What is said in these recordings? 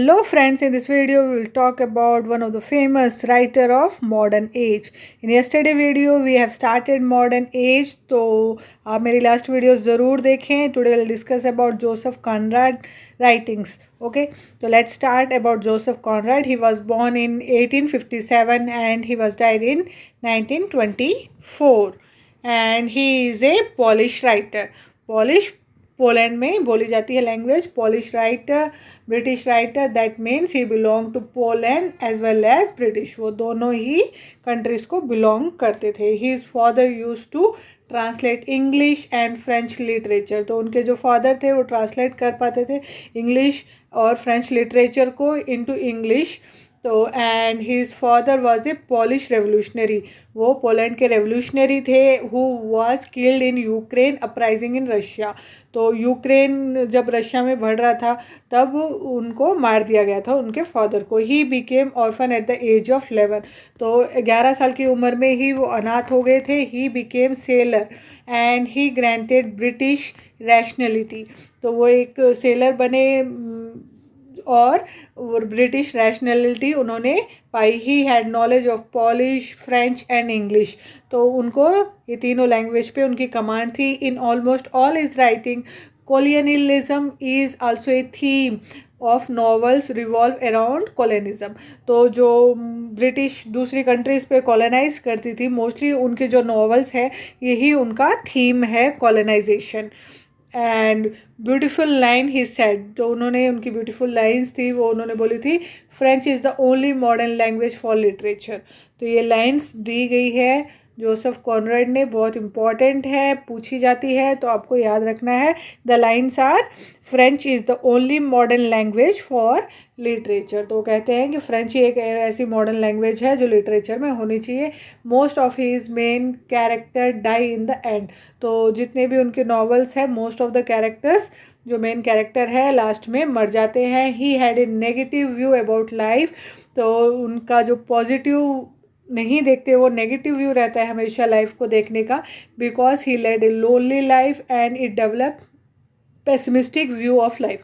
Hello friends, in this video we will talk about one of the famous writer of modern age. In yesterday video we have started modern age, तो आप मेरी last video ज़रूर देखें. Today we will discuss about Joseph Conrad writings. Okay, so let's start about Joseph Conrad. He was born in 1857 and he was died in 1924 and he is a Polish writer. Polish Poland में बोली जाती है language. Polish writer, British writer, that means he belong to Poland as well as British. वो दोनों ही countries को belong करते थे. His father use to translate English and French literature. तो उनके जो फादर थे वो ट्रांसलेट कर पाते थे इंग्लिश और फ्रेंच लिटरेचर को इनटू इंग्लिश. तो and his father was a polish revolutionary. वो पोलैंड के रेवोल्यूशनरी थे who was killed in Ukraine uprising in Russia. तो यूक्रेन जब रशिया में बढ़ रहा था तब उनको मार दिया गया था उनके फादर को. He became orphan at the age of 11. तो 11 साल की उम्र में ही वो अनाथ हो गए थे. He became sailor and he granted British rationality. तो वो एक सेलर बने और ब्रिटिश रैशनैलिटी उन्होंने पाई. He had knowledge of Polish, French and English. तो उनको ये तीनों लैंग्वेज पे उनकी कमांड थी. In almost all his writing colonialism is also a theme of novels revolve around colonialism. तो जो ब्रिटिश दूसरी कंट्रीज़ पे कॉलोनाइज करती थी मोस्टली उनके जो नॉवेल्स है यही उनका थीम है colonisation. And beautiful line he said. जो उन्होंने उनकी ब्यूटीफुल लाइन्स थी वो उन्होंने बोली थी French is the only modern language for literature. तो ये लाइन्स दी गई है जोसेफ कॉनरेड ने, बहुत इंपॉर्टेंट है, पूछी जाती है तो आपको याद रखना है. The lines are French is the only modern language for literature. तो कहते हैं कि फ्रेंच ही एक ऐसी मॉडर्न लैंग्वेज है जो लिटरेचर में होनी चाहिए. Most of his main character die in the end. तो जितने भी उनके नॉवेल्स हैं मोस्ट ऑफ द कैरेक्टर्स जो मेन कैरेक्टर है लास्ट में मर जाते हैं. He had a negative view about life. तो उनका जो पॉजिटिव नहीं देखते वो नेगेटिव व्यू रहता है हमेशा लाइफ को देखने का. Because he led a lonely life and it develop pessimistic view of life.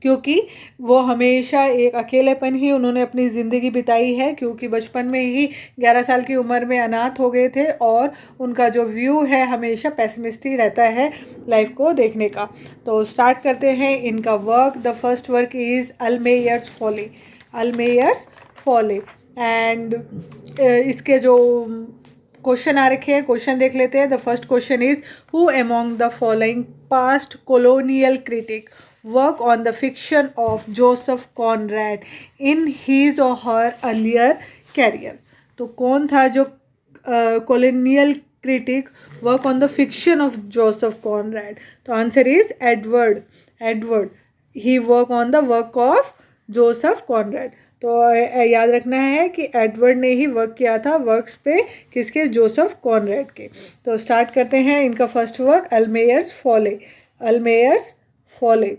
क्योंकि वो हमेशा एक अकेलेपन ही उन्होंने अपनी ज़िंदगी बिताई है क्योंकि बचपन में ही 11 साल की उम्र में अनाथ हो गए थे और उनका जो व्यू है हमेशा पेसिमिस्टिक रहता है लाइफ को देखने का. तो स्टार्ट करते हैं इनका work. The first work is Almayer's Folly. Almayer's Folly. And इसके जो क्वेश्चन आ रखे हैं क्वेश्चन देख लेते हैं. The first question is who among the following past colonial critic work on the fiction of Joseph Conrad in his or her earlier career. तो कौन था जो colonial critic work on the fiction of Joseph Conrad? तो answer is Edward. he work on the work of Joseph Conrad. तो याद रखना है कि एडवर्ड ने ही वर्क किया था वर्क्स पे किसके? जोसेफ कॉनरेड के. तो स्टार्ट करते हैं इनका first work Almayer's Folly. Almayer's Folly.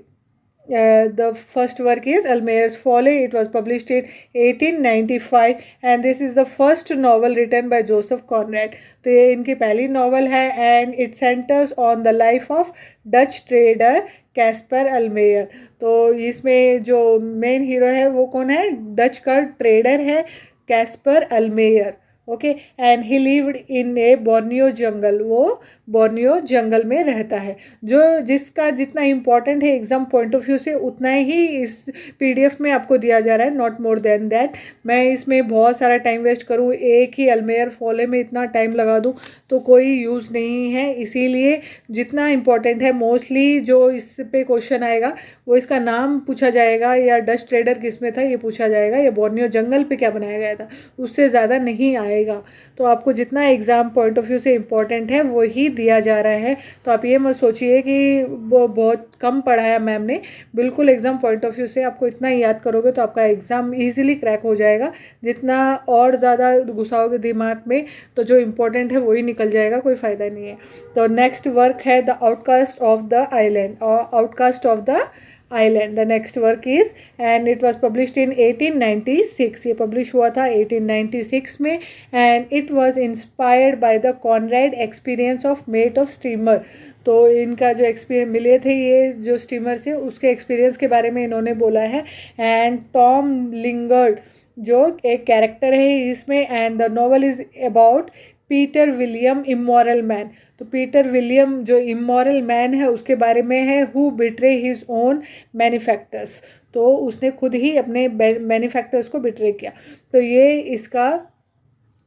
The first work is Almayer's Folly. It was published in 1895 and this is the first novel written by Joseph Conrad. तो ये इनकी पहली नॉवल है and it centers on the life of Dutch trader Kaspar Almayer. तो इसमें जो main hero है वो कौन है? डच का ट्रेडर है Kaspar Almayer. Okay. And he lived in a Borneo jungle. वो बोर्नियो जंगल में रहता है. जो जिसका जितना इम्पोर्टेंट है एग्ज़ाम पॉइंट ऑफ व्यू से उतना ही इस पीडीएफ में आपको दिया जा रहा है, नॉट मोर देन दैट. मैं इसमें बहुत सारा टाइम वेस्ट करूँ एक ही अल्मेयर फॉले में इतना टाइम लगा दूँ तो कोई यूज़ नहीं है. इसीलिए जितना इम्पोर्टेंट है मोस्टली जो इस पे क्वेश्चन आएगा वो इसका नाम पूछा जाएगा या डच ट्रेडर किस में था ये पूछा जाएगा या बोर्नियो जंगल पे क्या बनाया गया था, उससे ज़्यादा नहीं आएगा. तो आपको जितना एग्ज़ाम पॉइंट ऑफ व्यू से इम्पोर्टेंट है वो ही दिया जा रहा है. तो आप ये मत सोचिए कि वो बहुत कम पढ़ाया मैम ने. बिल्कुल एग्ज़ाम पॉइंट ऑफ व्यू से आपको इतना ही याद करोगे तो आपका एग्ज़ाम ईजिली क्रैक हो जाएगा. जितना और ज़्यादा घुसाओगे दिमाग में तो जो इम्पोर्टेंट है वही निकल जाएगा, कोई फ़ायदा नहीं है. तो नेक्स्ट वर्क है the outcast of the island और outcast of the island. The next work is and it was published in 1896, ये पब्लिश हुआ था 1896 में। And it was inspired by the Conrad experience of mate of steamer. तो इनका जो experience मिले थे ये जो स्टीमर से, उसके एक्सपीरियंस के बारे में इन्होंने बोला है। एंड टॉम लिंगर्ड जो एक कैरेक्टर है इसमें, and the novel is about Peter William immoral man. तो पीटर विलियम जो इमोरल मैन है उसके बारे में है, who betray his own manufactures. तो उसने खुद ही अपने मैन्युफैक्चर्स को बिट्रे किया। तो ये इसका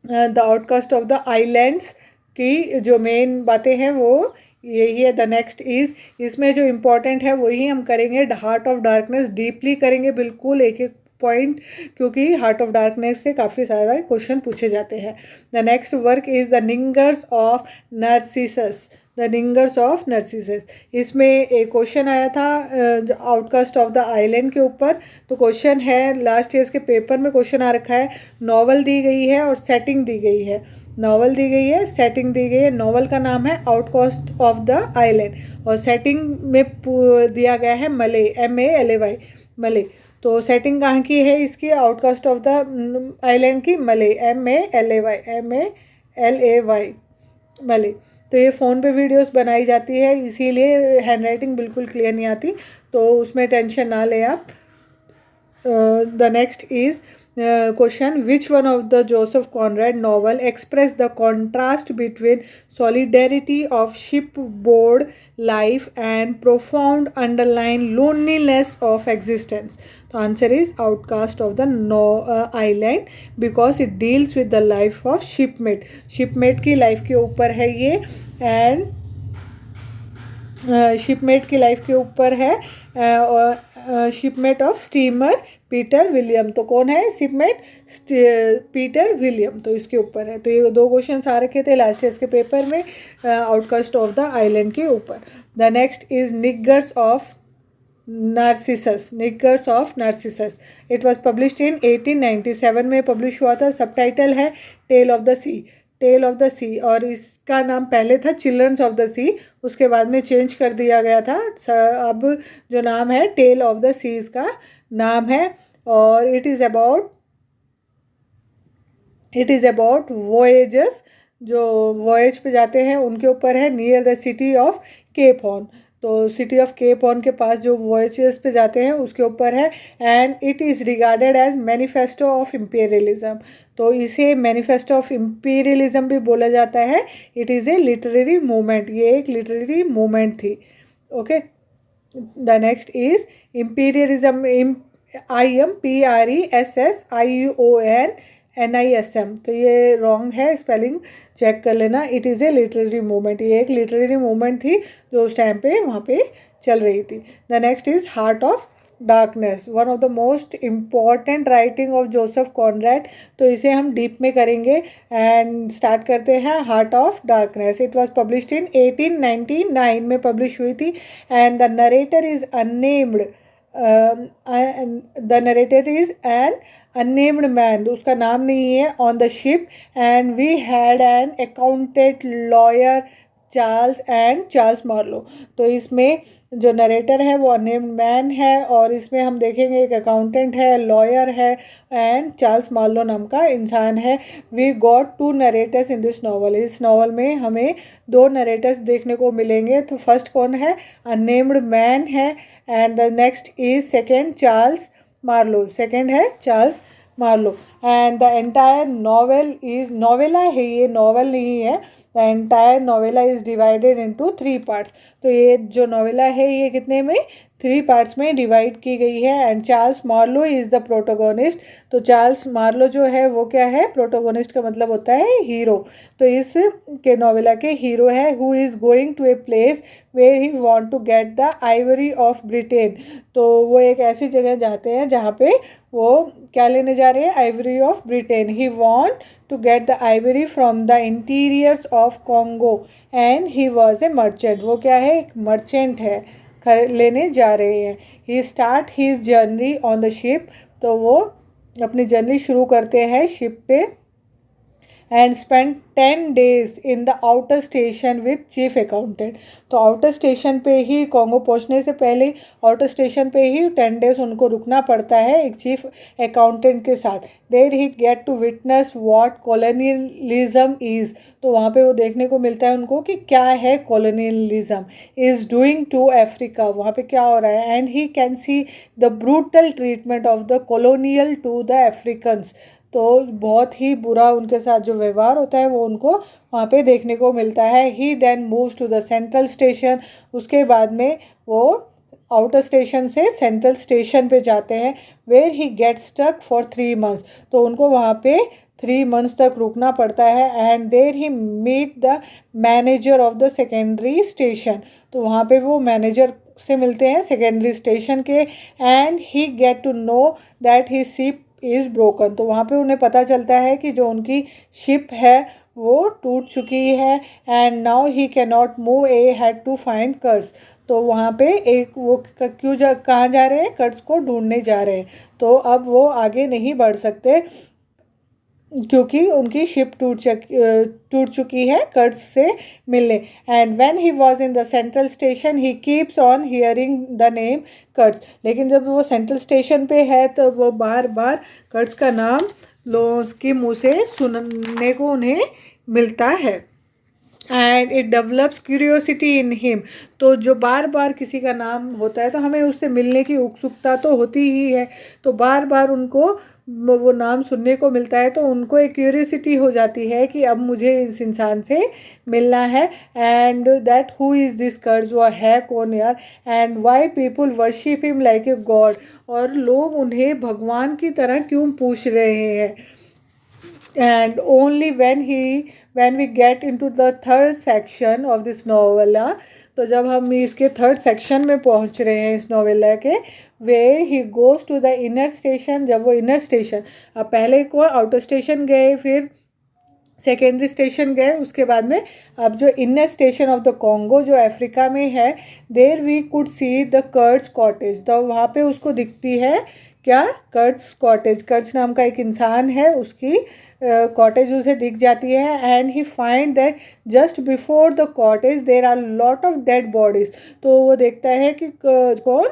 the outcast of the islands की जो मेन बातें हैं वो यही है। द नेक्स्ट इज, इसमें जो इम्पोर्टेंट है वही हम करेंगे। हार्ट ऑफ डार्कनेस डीपली करेंगे बिल्कुल, एक एक पॉइंट, क्योंकि हार्ट ऑफ डार्कनेस से काफ़ी सारा क्वेश्चन पूछे जाते हैं। The next work is the niggers of Narcissus, the niggers of Narcissus. इसमें एक क्वेश्चन आया था आउटकास्ट ऑफ द आइलैंड के ऊपर। तो क्वेश्चन है, लास्ट ईयर्स के पेपर में क्वेश्चन आ रखा है, नॉवल दी गई है और सेटिंग दी गई है। नॉवल दी गई है, सेटिंग दी गई है। नॉवल का नाम है आउटकास्ट ऑफ द आइलैंड और सेटिंग में दिया गया है मले, MALAY, मले। तो सेटिंग कहाँ की है इसकी, आउटकास्ट ऑफ द आइलैंड की, मले, MALAY, मले। तो ये फ़ोन पे वीडियोस बनाई जाती है, इसीलिए हैंडराइटिंग बिल्कुल क्लियर नहीं आती, तो उसमें टेंशन ना ले आप। The next is question, which one of the Joseph Conrad novel express the contrast between solidarity of shipboard life and profound underlying loneliness of existence? The answer is Outcast of the Island, because it deals with the life of shipmate. shipmate की life के ऊपर है ये, and शिपमेट की life के ऊपर है, और शिपमेट ऑफ स्टीमर पीटर विलियम। तो कौन है शिपमेट, पीटर विलियम, तो इसके ऊपर है। तो ये दो क्वेश्चन आ रखे थे लास्ट ईयर के पेपर में आउटकास्ट ऑफ द आइलैंड के ऊपर। The next is niggers of Narcissus, niggers of Narcissus. It was published in 1897 में पब्लिश हुआ था। सबटाइटल है tale of the sea, tale of the sea, और इसका नाम पहले था चिल्ड्रंस ऑफ द सी, उसके बाद में चेंज कर दिया गया था। अब जो नाम है टेल ऑफ द सी इसका नाम है। और इट इज़ अबाउट वॉयेजेस, जो वॉयेज पे जाते हैं उनके ऊपर है, near the city of Cape Horn. तो सिटी ऑफ केप हॉर्न के पास जो वॉयेजेस पे जाते हैं उसके ऊपर है। And it is regarded as manifesto of imperialism. तो इसे मैनिफेस्टो ऑफ इम्पीरियलिज्म भी बोला जाता है। It is a literary movement, ये एक लिटरेरी मूवमेंट थी। Okay, the next is imperialism, IMPRESSIONNISM। तो ये रॉन्ग है, स्पेलिंग चेक कर लेना। It is a literary movement, ये एक लिटरेरी मूवमेंट थी जो उस टाइम पे वहाँ पे चल रही थी। The next is heart of darkness, one of the most important writing of Joseph Conrad. तो इसे हम डीप में करेंगे एंड स्टार्ट करते हैं। Heart of darkness, it was published in 1899 में पब्लिश हुई थी। And the narrator is unnamed, the narrator is an unnamed man, उसका नाम नहीं है, on the ship. And we had an accountant lawyer Charles Marlow. तो इसमें जो नरेटर है वो अननेम्ड मैन है, और इसमें हम देखेंगे एक अकाउंटेंट है, लॉयर है, एंड चार्ल्स मार्लो नाम का इंसान है। We got 2 narrators in this novel, इस नॉवल में हमें 2 नरेटर्स देखने को मिलेंगे। तो फर्स्ट कौन है, अननेम्ड मैन है, and the next is second Charles Marlow, second है Charles Marlow. And the entire novel is, novella है ये, नॉवल नहीं है। The entire novella is divided into 3 parts. तो ये जो नोवेला है ये कितने में, 3 पार्ट्स में डिवाइड की गई है। And Charles Marlow is the protagonist. तो चार्ल्स मार्लो जो है वो क्या है, प्रोटोगोनिस्ट का मतलब होता है हीरो। तो इस के नोवेला के हीरो है, who is going to a place where he want to get the ivory of Britain. तो वो एक ऐसी जगह जाते हैं जहाँ पे वो क्या लेने जा रहे हैं, ivory of Britain. He want to get the ivory from the interiors of Congo and he was a merchant. वो क्या है, एक मर्चेंट है, लेने जा रहे हैं। He start his journey on the ship. तो वो अपनी जर्नी शुरू करते हैं शिप पे। And spend 10 days in the outer station with chief accountant. तो आउटर स्टेशन पे ही, कॉन्गो पहुंचने से पहले आउटर स्टेशन पे ही 10 days उनको रुकना पड़ता है एक चीफ अकाउंटेंट के साथ। There he get to witness what colonialism is. तो वहाँ पे वो देखने को मिलता है उनको कि क्या है colonialism is doing to Africa, वहाँ पे क्या हो रहा है। And he can see the brutal treatment of the colonial to the Africans. तो बहुत ही बुरा उनके साथ जो व्यवहार होता है वो उनको वहाँ पे देखने को मिलता है। He then moves to the central station. उसके बाद में वो आउटर स्टेशन से सेंट्रल स्टेशन पे जाते हैं, where he get stuck for 3 months। तो उनको वहाँ पे 3 months तक रुकना पड़ता है। And there he meet the manager of the secondary station. तो वहाँ पे वो मैनेजर से मिलते हैं सेकेंडरी स्टेशन के। And he get to know that he ship is broken. तो वहाँ पे उन्हें पता चलता है कि जो उनकी शिप है वो टूट चुकी है। And now he can not move a had to find Kurtz. तो वहाँ पे एक वो कहाँ जा रहे हैं, कर्स को ढूंढने जा रहे हैं। तो अब वो आगे नहीं बढ़ सकते क्योंकि उनकी शिप टूट चुकी है कर्स से मिलने। And when he was in the central station he keeps on hearing the name Kurtz. लेकिन जब वो सेंट्रल स्टेशन पे है तो वो बार बार कर्स का नाम लोगों के मुँह से सुनने को उन्हें मिलता है। And it develops curiosity in him. तो जो बार बार किसी का नाम होता है तो हमें उससे मिलने की उत्सुकता तो होती ही है। तो बार बार उनको वो नाम सुनने को मिलता है तो उनको एक क्यूरियोसिटी हो जाती है कि अब मुझे इस इंसान से मिलना है। And that who is this कर्ज, वो है कौन यार। And why people worship him like a god. और लोग उन्हें भगवान की तरह क्यों पूछ रहे हैं। and only when we get into the third section of this novella, तो जब हम इसके थर्ड सेक्शन में पहुंच रहे हैं इस नोवेला के, where he goes to the inner station। जब वो इनर स्टेशन, अब पहले को आउटर स्टेशन गए, फिर सेकेंडरी स्टेशन गए, उसके बाद में अब जो inner station of the Congo जो अफ्रीका में है, there we could see the Kurtz cottage. तो वहाँ पे उसको दिखती है क्या, कर्ट्स कॉटेज। कर्ट्स नाम का एक इंसान है, उसकी कॉटेज उसे दिख जाती है। And he find that just before the cottage there are lot of dead bodies. तो वो देखता है कि कौन,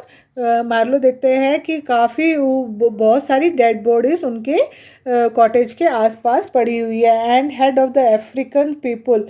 मार्लो देखते हैं कि काफ़ी बहुत सारी डेड बॉडीज़ उनके कॉटेज के आसपास पड़ी हुई है। And head of the African people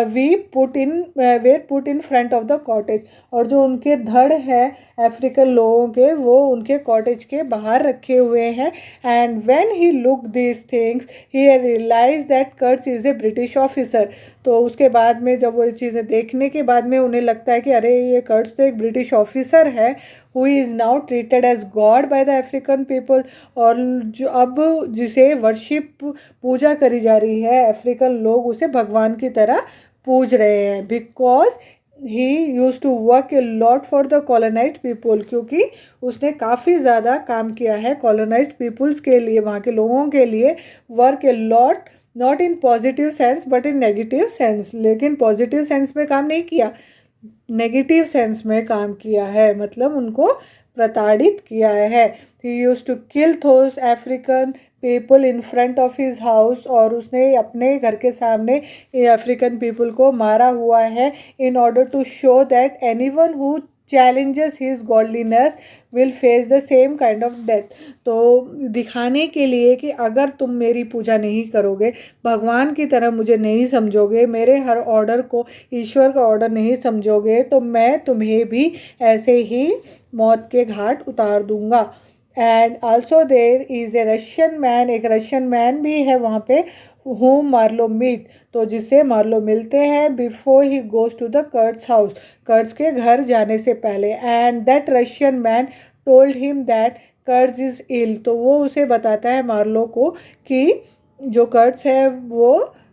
we put in front of the cottage. और जो उनके धड़ है अफ्रीकन लोगों के, वो उनके कॉटेज के बाहर रखे हुए हैं। And when he look this things he realize that Kurtz is a British officer. तो उसके बाद में जब वो चीज़ें देखने के बाद में उन्हें लगता है कि अरे ये कर्ट्स तो एक ब्रिटिश ऑफिसर है, who is now treated as god by the African people. और जो अब जिसे वर्शिप पूजा करी जा रही है, अफ्रीकन लोग उसे भगवान की तरह पूज रहे हैं। Because he use to work a lot for the colonised people, क्योंकि उसने काफ़ी ज़्यादा काम किया है कॉलोनाइज्ड पीपल्स के लिए, वहाँ के लोगों के लिए। Work a lot not in positive sense but in negative sense. लेकिन पॉजिटिव सेंस में काम नहीं किया, नेगेटिव सेंस में काम किया है, मतलब उनको प्रताड़ित किया है। He use to kill those African people in front of his house. और उसने अपने घर के सामने अफ्रीकन पीपल को मारा हुआ है, in order to show that anyone who challenges his godliness will face the same kind of death। तो दिखाने के लिए कि अगर तुम मेरी पूजा नहीं करोगे, भगवान की तरह मुझे नहीं समझोगे, मेरे हर ऑर्डर को ईश्वर का ऑर्डर नहीं समझोगे, तो मैं तुम्हें भी ऐसे ही मौत के घाट उतार दूंगा। And also there is a Russian man, एक रशियन मैन भी है वहाँ पे, whom मार्लो मीट, तो जिससे मार्लो मिलते हैं before he goes to the Kurtz house, Kurtz के घर जाने से पहले। And that Russian man told him that Kurtz is ill. तो वो उसे बताता है मार्लो को कि जो कर्ट्स है वो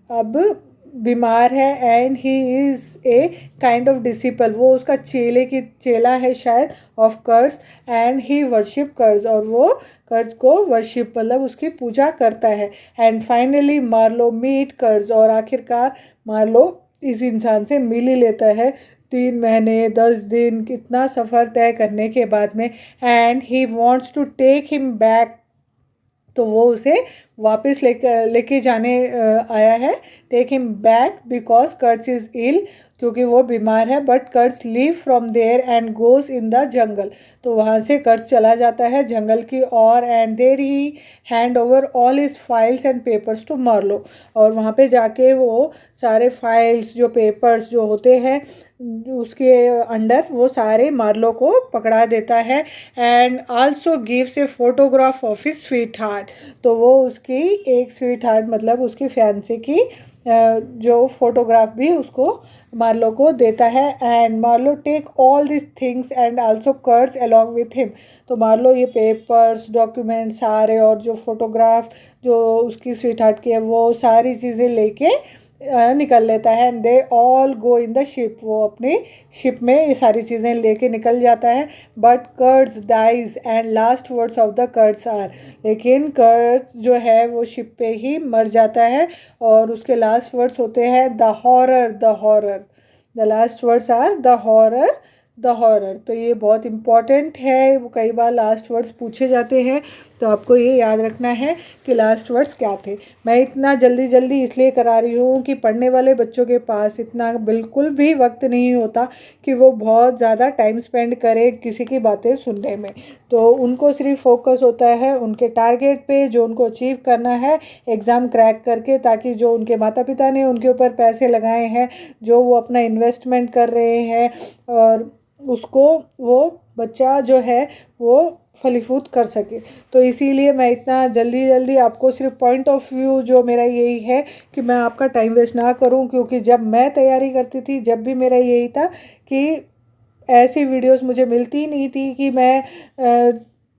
अब बीमार है। And he is a kind of disciple, वो उसका चेला है शायद ऑफ कर्ट्स। एंड ही वर्शिप कर्ट्स, और वो कर्ज को वर्शिप मतलब उसकी पूजा करता है। एंड फाइनली मार्लो मीट कर्ज, और आखिरकार मार्लो इस इंसान से मिल ही लेता है 3 महीने 10 दिन कितना सफ़र तय करने के बाद में। And he wants to take him back तो वो उसे वापस लेके जाने आया है। Take him back because Kurtz is ill, क्योंकि वो बीमार है। But Kurtz leave from there and goes in the jungle, तो वहाँ से कर्ट्स चला जाता है जंगल की ओर। And there he hand over all his files and papers to Marlow, और वहाँ पे जाके वो सारे फाइल्स जो पेपर्स जो होते हैं उसके अंडर वो सारे मार्लो को पकड़ा देता है। And also gives a photograph of his sweet heart, तो वो उसकी एक स्वीट हार्ट मतलब उसकी फियांसे की जो फोटोग्राफ भी उसको मार्लो को देता है। And Marlow take all this things and also Kurtz along with him, तो मार्लो ये पेपर्स डॉक्यूमेंट सारे और जो फोटोग्राफ जो उसकी स्वीट हार्ट की है वो सारी चीज़ें लेके निकल लेता है। And they all go in the ship, वो अपनी शिप में ये सारी चीज़ें लेके निकल जाता है। But Kurtz dies and last words of the Kurtz are, लेकिन कर्ट्स जो है वो शिप पे ही मर जाता है और उसके लास्ट वर्ड्स होते हैं the horror the horror, the last words are the horror the horror. तो ये बहुत इम्पॉर्टेंट है, वो कई बार लास्ट वर्ड्स पूछे जाते हैं, तो आपको ये याद रखना है कि लास्ट वर्ड्स क्या थे। मैं इतना जल्दी जल्दी इसलिए करा रही हूँ कि पढ़ने वाले बच्चों के पास इतना बिल्कुल भी वक्त नहीं होता कि वो बहुत ज़्यादा टाइम स्पेंड करें किसी की बातें सुनने में। तो उनको सिर्फ फोकस होता है उनके टारगेट पे जो उनको अचीव करना है एग्ज़ाम क्रैक करके, ताकि जो उनके माता पिता ने उनके ऊपर पैसे लगाए हैं, जो वो अपना इन्वेस्टमेंट कर रहे हैं, और उसको वो बच्चा जो है वो फलीफूट कर सके। तो इसीलिए मैं इतना जल्दी जल्दी आपको सिर्फ पॉइंट ऑफ व्यू जो मेरा यही है कि मैं आपका टाइम वेस्ट ना करूं, क्योंकि जब मैं तैयारी करती थी जब भी मेरा यही था कि ऐसी वीडियोस मुझे मिलती ही नहीं थी कि मैं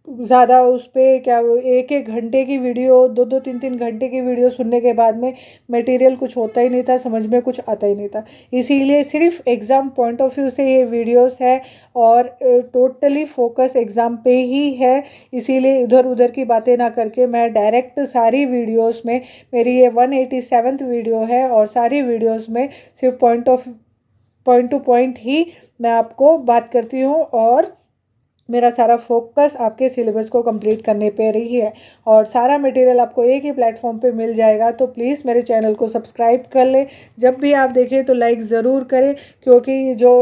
ज़्यादा उस पर क्या एक एक घंटे की वीडियो 2-3 घंटे की वीडियो सुनने के बाद में मटेरियल कुछ होता ही नहीं था, समझ में कुछ आता ही नहीं था। इसीलिए सिर्फ एग्ज़ाम पॉइंट ऑफ व्यू से ये वीडियोस है और टोटली फोकस एग्ज़ाम पे ही है। इसीलिए इधर उधर की बातें ना करके मैं डायरेक्ट सारी वीडियोस में, मेरी ये 187th वीडियो है और सारी वीडियोस में सिर्फ पॉइंट टू पॉइंट ही मैं आपको बात करती हूँ, और मेरा सारा फोकस आपके सिलेबस को कंप्लीट करने पे रही है। और सारा मटेरियल आपको एक ही प्लेटफॉर्म पे मिल जाएगा, तो प्लीज़ मेरे चैनल को सब्सक्राइब कर लें। जब भी आप देखें तो लाइक ज़रूर करें, क्योंकि जो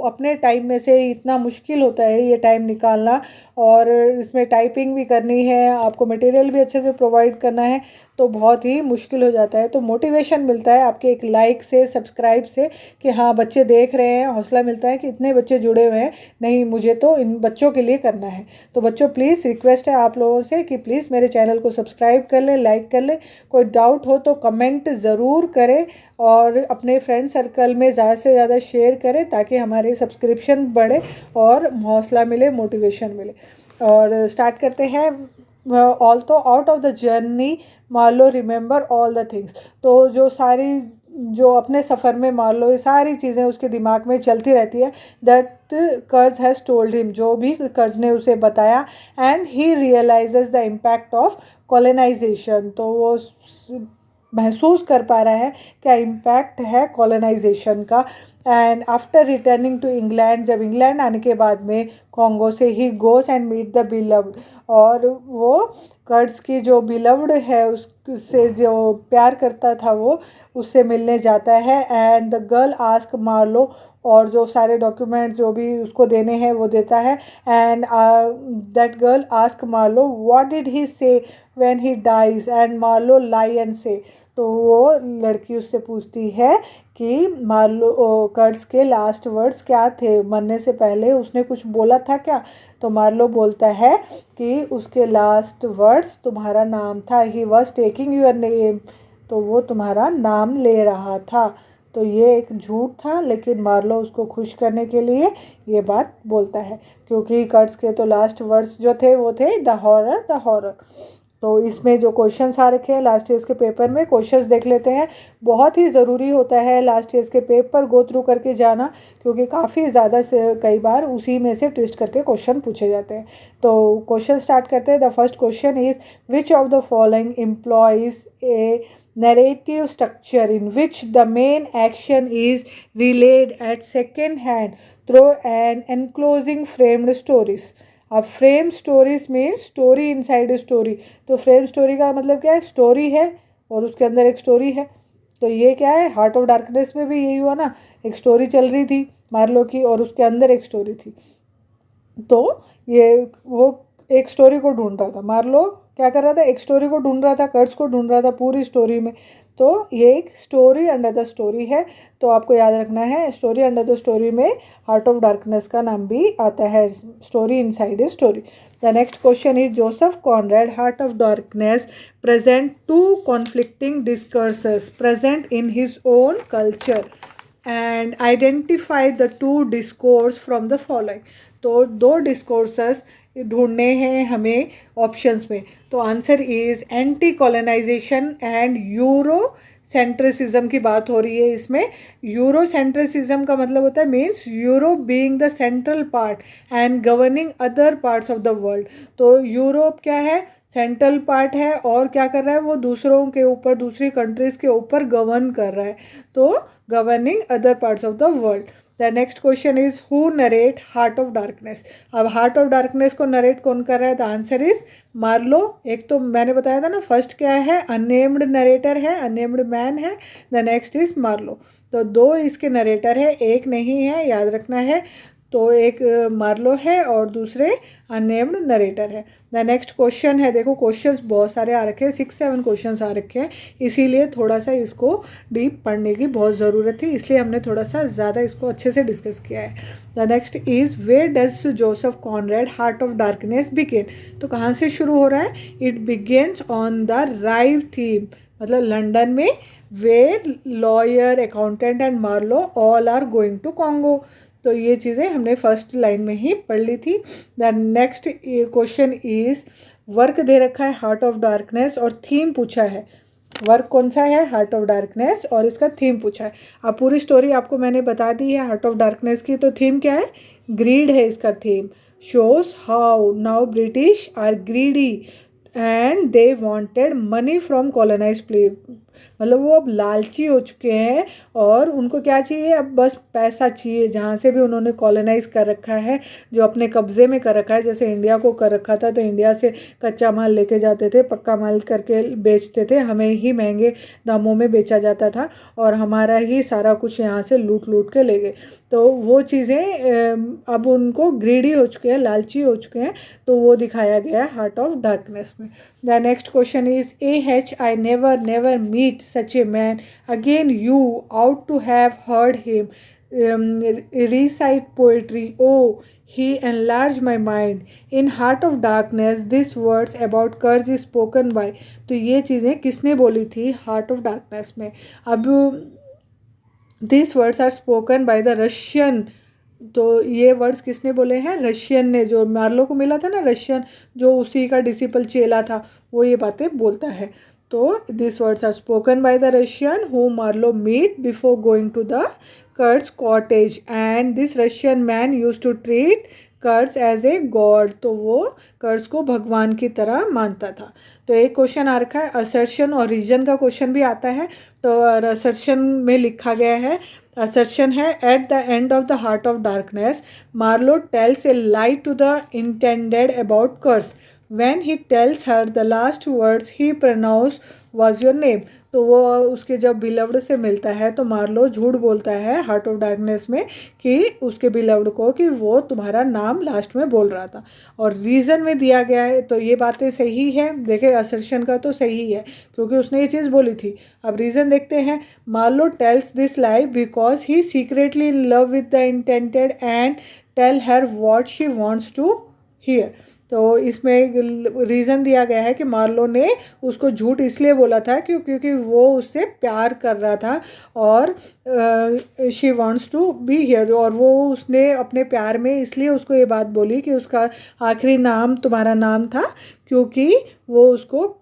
अपने टाइम में से इतना मुश्किल होता है ये टाइम निकालना, और इसमें टाइपिंग भी करनी है, आपको मटेरियल भी अच्छे से प्रोवाइड करना है, तो बहुत ही मुश्किल हो जाता है। तो मोटिवेशन मिलता है आपके एक लाइक से, सब्सक्राइब से, कि हाँ बच्चे देख रहे हैं, हौसला मिलता है कि इतने बच्चे जुड़े हुए हैं, नहीं मुझे तो इन बच्चों के लिए करना है। तो बच्चों प्लीज़ रिक्वेस्ट है आप लोगों से कि प्लीज़ मेरे चैनल को सब्सक्राइब कर लें, लाइक कर लें। कोई डाउट हो तो कमेंट ज़रूर करें, और अपने फ्रेंड सर्कल में ज़्यादा से ज़्यादा शेयर करें, ताकि हमारे सब्सक्रिप्शन बढ़े और हौसला मिले, मोटिवेशन मिले। और स्टार्ट करते हैं। Also out of the journey Marlow remember all the things, तो जो सारी जो अपने सफ़र में मार्लो ये सारी चीज़ें उसके दिमाग में चलती रहती है, दैट कर्ज हैज़ टोल्ड हिम, जो भी कर्ज ने उसे बताया। And he realises the impact of colonisation, तो वो महसूस कर पा रहा है क्या इम्पैक्ट है कॉलोनाइजेशन का। And after returning to England, जब इंग्लैंड आने के बाद में कॉन्गो से he goes and meet the beloved, और वो कर्ट्स की जो बिलव्ड है उससे जो प्यार करता था वो उससे मिलने जाता है। And the girl ask Marlow, और जो सारे डॉक्यूमेंट जो भी उसको देने हैं वो देता है। And that girl ask Marlow what did he say when he dies, and Marlow lie and say, तो वो लड़की उससे पूछती है कि मार्लो कर्ट्स के लास्ट वर्ड्स क्या थे, मरने से पहले उसने कुछ बोला था क्या। तो मार्लो बोलता है कि उसके लास्ट वर्ड्स तुम्हारा नाम था, he was taking your name, तो वो तुम्हारा नाम ले रहा था। तो ये एक झूठ था, लेकिन मार्लो उसको खुश करने के लिए ये बात बोलता है, क्योंकि कर्ट्स के तो लास्ट वर्ड्स जो थे वो थे द हॉरर द हॉरर। तो इसमें जो क्वेश्चंस आ रखे हैं लास्ट ईयर्स के पेपर में, क्वेश्चंस देख लेते हैं। बहुत ही ज़रूरी होता है लास्ट ईयर्स के पेपर गो थ्रू करके जाना, क्योंकि काफ़ी ज़्यादा से कई बार उसी में से ट्विस्ट करके क्वेश्चन पूछे जाते हैं। तो क्वेश्चन स्टार्ट करते हैं। The first question is which of the following employees A narrative structure in which the main action is relayed at second hand through an enclosing framed stories. अब frame stories means story inside a story. तो frame story का मतलब क्या है, story है और उसके अंदर एक स्टोरी है। तो ये क्या है, हार्ट ऑफ डार्कनेस में भी यही हुआ ना, एक स्टोरी चल रही थी मार्लो की और उसके अंदर एक स्टोरी थी। तो ये वो एक स्टोरी को ढूंढ रहा था, मार्लो क्या कर रहा था, एक स्टोरी को ढूंढ रहा था, कर्ट्स को ढूंढ रहा था पूरी स्टोरी में। तो ये एक स्टोरी अंडर द स्टोरी है। तो आपको याद रखना है, स्टोरी अंडर द स्टोरी में हार्ट ऑफ डार्कनेस का नाम भी आता है, story inside a story. The next question is Joseph Conrad heart of darkness present two conflicting discourses present in his own culture and identify the two discourse from the following. तो दो discourses ढूंढने हैं हमें options में। तो answer is anti colonization and Eurocentrism की बात हो रही है इसमें। यूरो सेंट्रिसिज्म का मतलब होता है means Europe being the central part and governing other parts of the world. तो यूरोप क्या है, सेंट्रल पार्ट है और क्या कर रहा है, वो दूसरों के ऊपर, दूसरी कंट्रीज़ के ऊपर गवर्न कर रहा है। तो governing other parts of the world. The next question is who narrate heart of darkness. अब हार्ट ऑफ डार्कनेस को नरेट कौन कर रहा है, द आंसर इज मार्लो। एक तो मैंने बताया था ना, फर्स्ट क्या है, अननेम्ड नरेटर है, अननेम्ड मैन है। The next is Marlow. तो दो इसके नरेटर है, एक नहीं है, याद रखना है। तो एक मार्लो है और दूसरे अननेम्ड नरेटर है। द नेक्स्ट क्वेश्चन है, देखो क्वेश्चंस बहुत सारे आ रखे हैं, 6-7 क्वेश्चंस आ रखे हैं, इसीलिए थोड़ा सा इसको डीप पढ़ने की बहुत ज़रूरत थी, इसलिए हमने थोड़ा सा ज़्यादा इसको अच्छे से डिस्कस किया है। The next is where does Joseph Conrad heart of darkness begin. तो कहाँ से शुरू हो रहा है, it begins on the river Thames, मतलब लंदन में, where lawyer, accountant and Marlow all are going to Congo. तो ये चीज़ें हमने फर्स्ट लाइन में ही पढ़ ली थी। The next question is work दे रखा है हार्ट ऑफ डार्कनेस और थीम पूछा है। वर्क कौन सा है, हार्ट ऑफ डार्कनेस, और इसका थीम पूछा है। अब पूरी स्टोरी आपको मैंने बता दी है हार्ट ऑफ डार्कनेस की। तो थीम क्या है, ग्रीड है इसका theme. Shows how now British are greedy and they wanted money from colonise place. मतलब वो अब लालची हो चुके हैं और उनको क्या चाहिए, अब बस पैसा चाहिए, जहाँ से भी उन्होंने कॉलोनाइज कर रखा है, जो अपने कब्जे में कर रखा है। जैसे इंडिया को कर रखा था तो इंडिया से कच्चा माल लेके जाते थे, पक्का माल करके बेचते थे, हमें ही महंगे दामों में बेचा जाता था और हमारा ही सारा कुछ यहाँ से लूट लूट के ले गए। तो वो चीज़ें अब उनको ग्रीडी हो चुके हैं, लालची हो चुके हैं। तो वो दिखाया गया है हार्ट ऑफ डार्कनेस में। The next question is I never meet such a man again you ought to have heard him recite poetry. Oh, he enlarged my mind. In Heart of Darkness, these words about curse is spoken by. तो ये चीज़ें किसने बोली थी heart of darkness में। अब this words are spoken by the Russian. तो ये वर्ड्स किसने बोले हैं, रशियन ने, जो मार्लो को मिला था ना रशियन, जो उसी का डिसिपल चेला था, वो ये बातें बोलता है। तो this words are spoken by the Russian who Marlow meet before going to the Kurtz cottage and this Russian man use to treat Kurtz as a god. तो वो कर्ट्स को भगवान की तरह मानता था। तो एक क्वेश्चन आ रखा है असर्शन और रीजन का क्वेश्चन भी आता है। तो असर्शन में लिखा गया है, assertion है at the end of the heart of darkness Marlowe tells a lie to the intended about curse when he tells her the last words he pronounced was your name। तो वो उसके जब beloved से मिलता है तो Marlowe झूठ बोलता है हार्ट ऑफ डार्कनेस में कि उसके बिलव्ड को कि वो तुम्हारा नाम लास्ट में बोल रहा था, और रीज़न में दिया गया है। तो ये बातें सही है, देखे असर्शन का तो सही है क्योंकि उसने ये चीज़ बोली थी। अब रीज़न देखते हैं, Marlow tells this lie because he secretly in love with the intended and tell her what she wants to hear. तो इसमें रीज़न दिया गया है कि मार्लो ने उसको झूठ इसलिए बोला था क्योंकि वो उससे प्यार कर रहा था और she wants to be here, और वो उसने अपने प्यार में इसलिए उसको ये बात बोली कि उसका आखिरी नाम तुम्हारा नाम था, क्योंकि वो उसको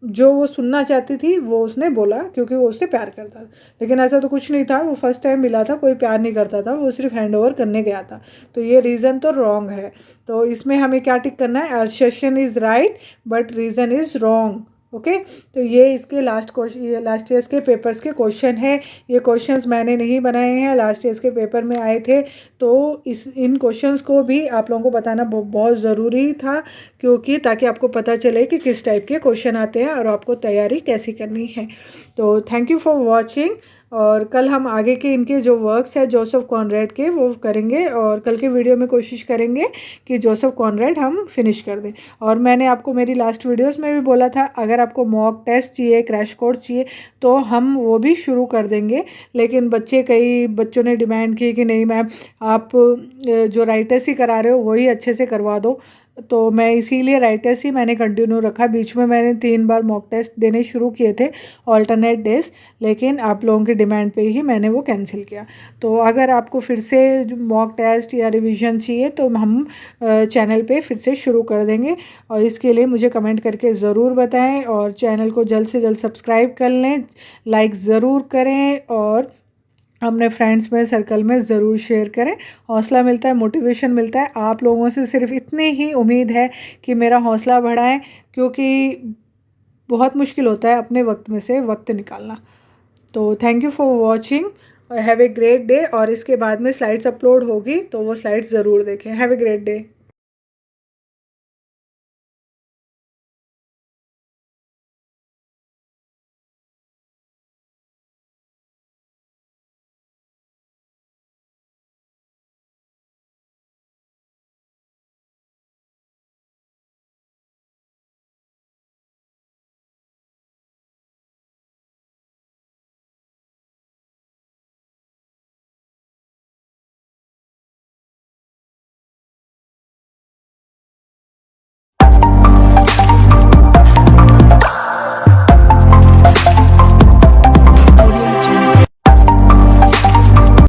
जो वो सुनना चाहती थी वो उसने बोला क्योंकि वो उससे प्यार करता था। लेकिन ऐसा तो कुछ नहीं था, वो फर्स्ट टाइम मिला था, कोई प्यार नहीं करता था, वो सिर्फ हैंड ओवर करने गया था। तो ये रीज़न तो रॉन्ग है। तो इसमें हमें क्या टिक करना है, assertion is right but reason is wrong. Okay. तो ये इसके लास्ट ईयर्स के पेपर्स के क्वेश्चन है। ये क्वेश्चंस मैंने नहीं बनाए हैं, लास्ट ईयर्स के पेपर में आए थे। तो इन क्वेश्चंस को भी आप लोगों को बताना बहुत ज़रूरी था, क्योंकि ताकि आपको पता चले कि किस टाइप के क्वेश्चन आते हैं और आपको तैयारी कैसी करनी है। तो थैंक यू फॉर वॉचिंग। और कल हम आगे के इनके जो वर्क्स है जोसेफ कॉनरेड के वो करेंगे, और कल के वीडियो में कोशिश करेंगे कि जोसेफ कॉनरेड हम फिनिश कर दें। और मैंने आपको मेरी लास्ट वीडियोस में भी बोला था, अगर आपको मॉक टेस्ट चाहिए, क्रैश कोर्स चाहिए, तो हम वो भी शुरू कर देंगे। लेकिन कई बच्चों ने डिमांड की कि नहीं मैम, आप जो राइटर्स ही करा रहे हो वही अच्छे से करवा दो। तो मैं इसीलिए राइटर्स ही मैंने कंटिन्यू रखा। बीच में मैंने 3 बार मॉक टेस्ट देने शुरू किए थे ऑल्टरनेट डेज, लेकिन आप लोगों की डिमांड पे ही मैंने वो कैंसिल किया। तो अगर आपको फिर से मॉक टेस्ट या रिवीजन चाहिए तो हम चैनल पे फिर से शुरू कर देंगे, और इसके लिए मुझे कमेंट करके ज़रूर बताएं, और चैनल को जल्द से जल्द सब्सक्राइब कर लें, लाइक ज़रूर करें, और अपने फ्रेंड्स में सर्कल में ज़रूर शेयर करें। हौसला मिलता है, मोटिवेशन मिलता है। आप लोगों से सिर्फ इतनी ही उम्मीद है कि मेरा हौसला बढ़ाएं, क्योंकि बहुत मुश्किल होता है अपने वक्त में से वक्त निकालना। तो thank you for watching, have a great day. और इसके बाद में स्लाइड्स अपलोड होगी तो वो स्लाइड्स ज़रूर देखें। Have a great day.